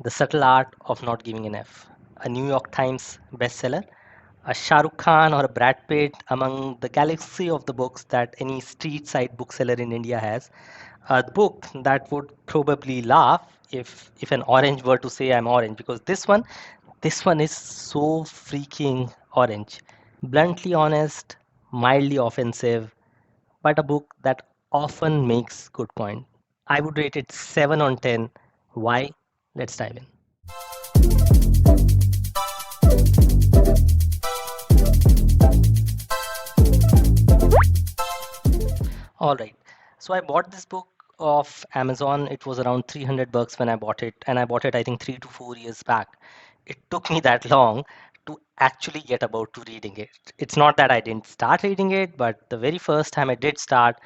The Subtle Art of Not Giving an F, a New York Times bestseller, a Shah Rukh Khan or a Brad Pitt among the galaxy of the books that any street side bookseller in India has. A book that would probably laugh if an orange were to say I'm orange, because this one is so freaking orange. Bluntly honest, mildly offensive, but a book that often makes good point. I would rate it 7 on 10. Why? Let's dive in. All right. So I bought this book off Amazon. It was around 300 bucks when I bought it, and I bought it I think 3 to 4 years back. It took me that long to actually get about to reading it. It's not that I didn't start reading it, but the very first time I did start,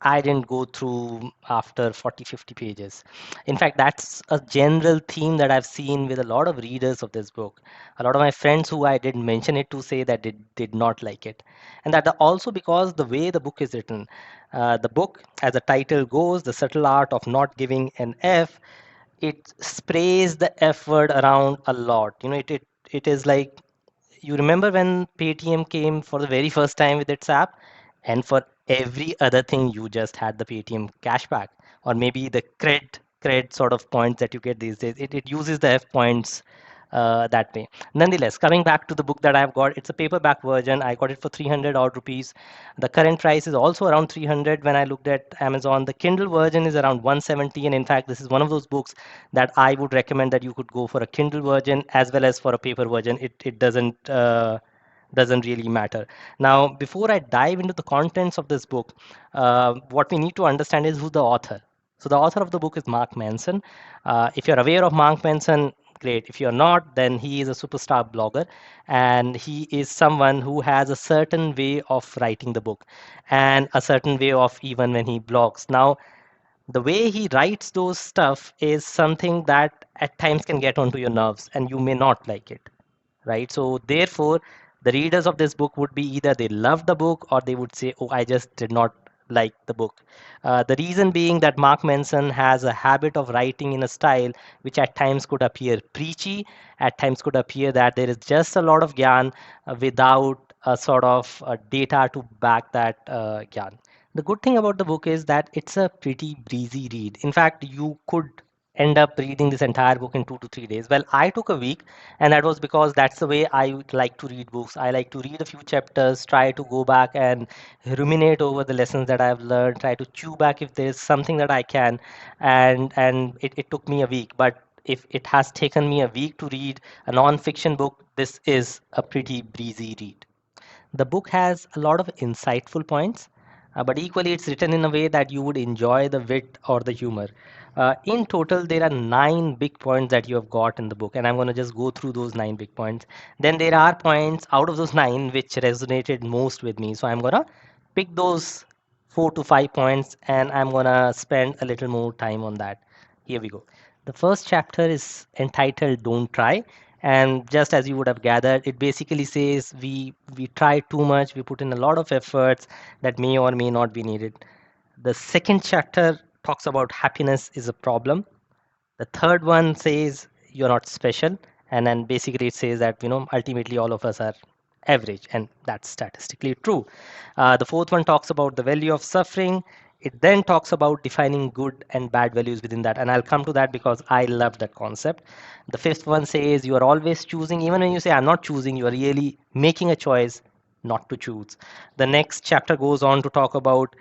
I didn't go through after 40, 50 pages. In fact, that's a general theme that I've seen with a lot of readers of this book. A lot of my friends who I did mention it to say that they did not like it. And that also because the way the book is written. The book, as the title goes, The Subtle Art of Not Giving an F, it sprays the F word around a lot. It is like, you remember when Paytm came for the very first time with its app, and for every other thing you just had the Paytm cashback, or maybe the cred sort of points that you get these days. It uses the F points that way. Nonetheless, coming back to the book that I've got, it's a paperback version. I got it for 300 odd rupees. The current price is also around 300 when I looked at Amazon. The Kindle version is around 170, and in fact, this is one of those books that I would recommend that you could go for a Kindle version as well as for a paper version. It doesn't really matter. Now, before I dive into the contents of this book, what we need to understand is who's the author. So the author of the book is Mark Manson. If you're aware of Mark Manson, great. If you're not, then he is a superstar blogger, and he is someone who has a certain way of writing the book and a certain way of even when he blogs. Now, the way he writes those stuff is something that at times can get onto your nerves and you may not like it, right? So therefore, the readers of this book would be either they love the book or they would say, oh, I just did not like the book. The reason being that Mark Manson has a habit of writing in a style which at times could appear preachy, at times could appear that there is just a lot of gyan without a sort of data to back that gyan. The good thing about the book is that it's a pretty breezy read. In fact, you could end up reading this entire book in 2 to 3 days. Well, I took a week, and that was because that's the way I would like to read books. I like to read a few chapters, try to go back and ruminate over the lessons that I've learned, try to chew back if there's something that I can, and it took me a week. But if it has taken me a week to read a non-fiction book, this is a pretty breezy read. The book has a lot of insightful points, but equally it's written in a way that you would enjoy the wit or the humor. In total, there are 9 big points that you have got in the book, and I'm going to just go through those 9 big points. Then there are points out of those 9 which resonated most with me. So I'm going to pick those 4 to 5 points and I'm going to spend a little more time on that. Here we go. The first chapter is entitled Don't Try. And just as you would have gathered, it basically says we try too much, we put in a lot of efforts that may or may not be needed. The second chapter talks about happiness is a problem. The third one says you're not special. And then basically it says that, ultimately all of us are average, and that's statistically true. The fourth one talks about the value of suffering. It then talks about defining good and bad values within that, and I'll come to that because I love that concept. The fifth one says you are always choosing. Even when you say I'm not choosing, you are really making a choice not to choose. The next chapter goes on to talk about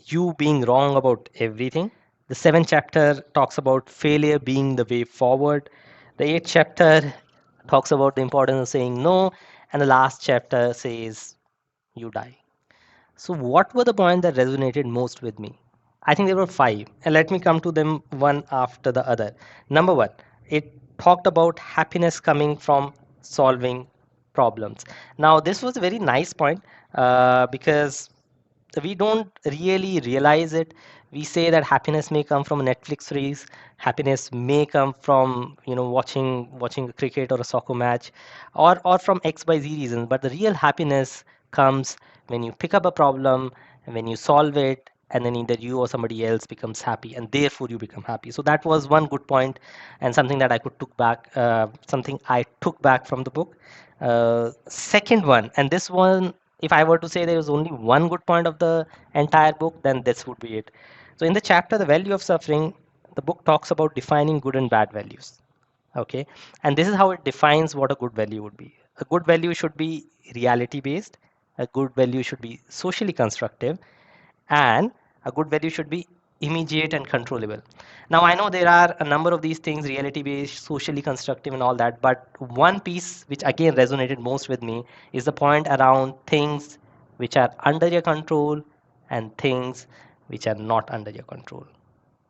you being wrong about everything. The seventh chapter talks about failure being the way forward. The eighth chapter talks about the importance of saying no. And the last chapter says you die. So, what were the points that resonated most with me? I think there were 5, and let me come to them one after the other. Number one, it talked about happiness coming from solving problems. Now, this was a very nice point because we don't really realize it. We say that happiness may come from a Netflix series, happiness may come from watching a cricket or a soccer match, or from XYZ reasons. But the real happiness comes when you pick up a problem, when you solve it, and then either you or somebody else becomes happy, and therefore you become happy. So that was one good point, and something that I could took back, something I took back from the book. Second one, and this one, if I were to say there is only one good point of the entire book, then this would be it. So in the chapter, The Value of Suffering, the book talks about defining good and bad values. Okay, and this is how it defines what a good value would be. A good value should be reality based, a good value should be socially constructive, and a good value should be immediate and controllable. Now I know there are a number of these things, reality based, socially constructive, and all that, but one piece which again resonated most with me is the point around things which are under your control and things which are not under your control.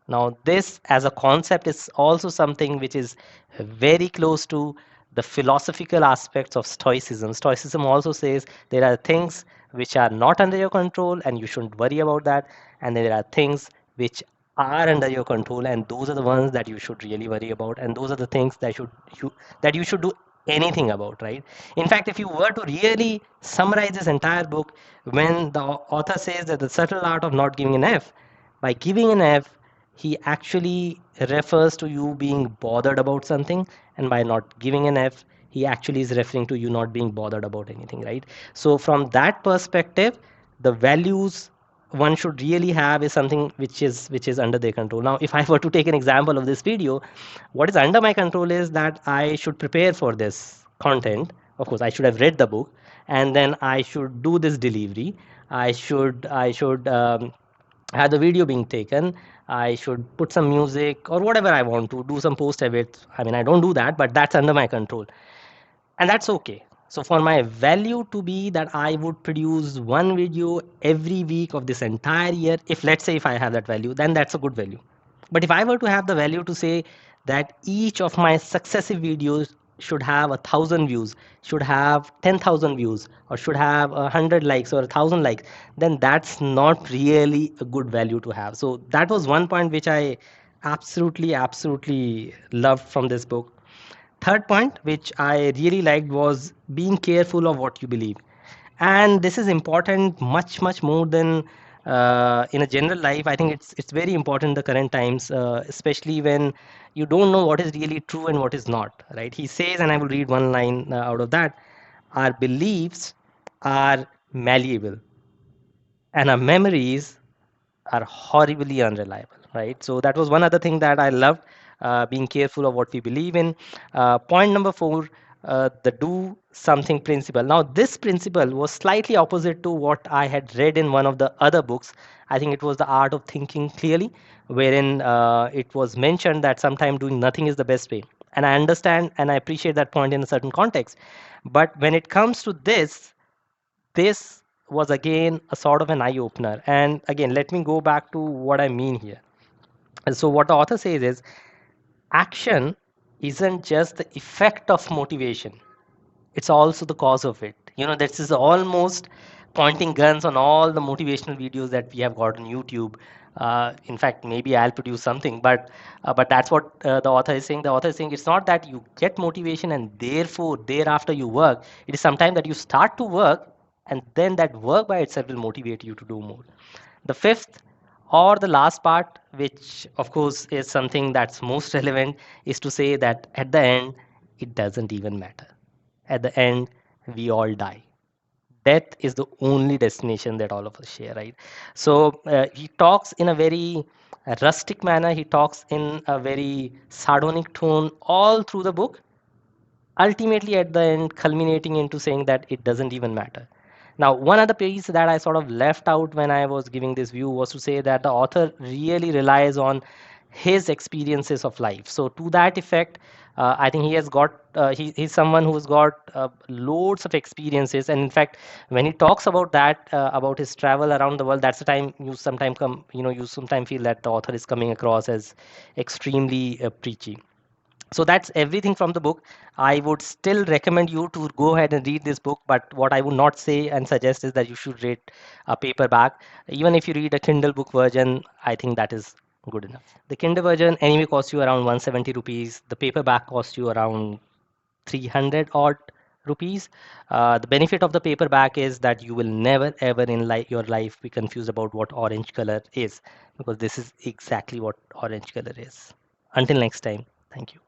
Now, this as a concept is also something which is very close to the philosophical aspects of Stoicism. Stoicism also says there are things which are not under your control and you shouldn't worry about that, and there are things which are under your control, and those are the ones that you should really worry about, and those are the things that you should do anything about, right? In fact, if you were to really summarize this entire book, when the author says that the subtle art of not giving an F, by giving an F, he actually refers to you being bothered about something, and by not giving an F, he actually is referring to you not being bothered about anything, right? So from that perspective, the values one should really have is something which is under their control. Now if I were to take an example of this video, what is under my control is that I should prepare for this content. Of course I should have read the book, and then I should do this delivery. I should have the video being taken. I should put some music or whatever I want to do, some post edits. I mean, I don't do that, but that's under my control, and that's okay. So for my value to be that I would produce one video every week of this entire year, if let's say if I have that value, then that's a good value. But if I were to have the value to say that each of my successive videos should have 1,000 views, should have 10,000 views, or should have 100 likes or 1,000 likes, then that's not really a good value to have. So that was one point which I absolutely loved from this book. Third point, which I really liked, was being careful of what you believe. And this is important much more than in a general life. I think it's very important in the current times, especially when you don't know what is really true and what is not, right? He says, and I will read one line out of that: our beliefs are malleable and our memories are horribly unreliable, right? So that was one other thing that I loved, being careful of what we believe in. Point number four, the do something principle. Now, this principle was slightly opposite to what I had read in one of the other books. I think it was The Art of Thinking Clearly, wherein it was mentioned that sometimes doing nothing is the best way. And I understand and I appreciate that point in a certain context. But when it comes to this was again a sort of an eye opener. And again, let me go back to what I mean here. And so, what the author says is action isn't just the effect of motivation, it's also the cause of it. This is almost pointing guns on all the motivational videos that we have got on YouTube. In fact, maybe I'll produce something, but that's what the author is saying. The author is saying it's not that you get motivation and therefore thereafter you work. It is sometimes that you start to work, and then that work by itself will motivate you to do more. The fifth or the last part, which of course is something that's most relevant, is to say that at the end, it doesn't even matter. At the end, we all die. Death is the only destination that all of us share, right? So he talks in a very rustic manner, he talks in a very sardonic tone all through the book, ultimately at the end culminating into saying that it doesn't even matter. Now, one other piece that I sort of left out when I was giving this view was to say that the author really relies on his experiences of life. So to that effect, I think he has got he's someone who's got loads of experiences, and in fact when he talks about that, about his travel around the world, that's the time you sometimes feel that the author is coming across as extremely preachy. So that's everything from the book. I would still recommend you to go ahead and read this book, but what I would not say and suggest is that you should read a paperback. Even if you read a Kindle book version, I think that is good enough. The Kindle version anyway costs you around 170 rupees. The paperback costs you around 300 odd rupees. The benefit of the paperback is that you will never ever in your life be confused about what orange color is, because this is exactly what orange color is. Until next time, thank you.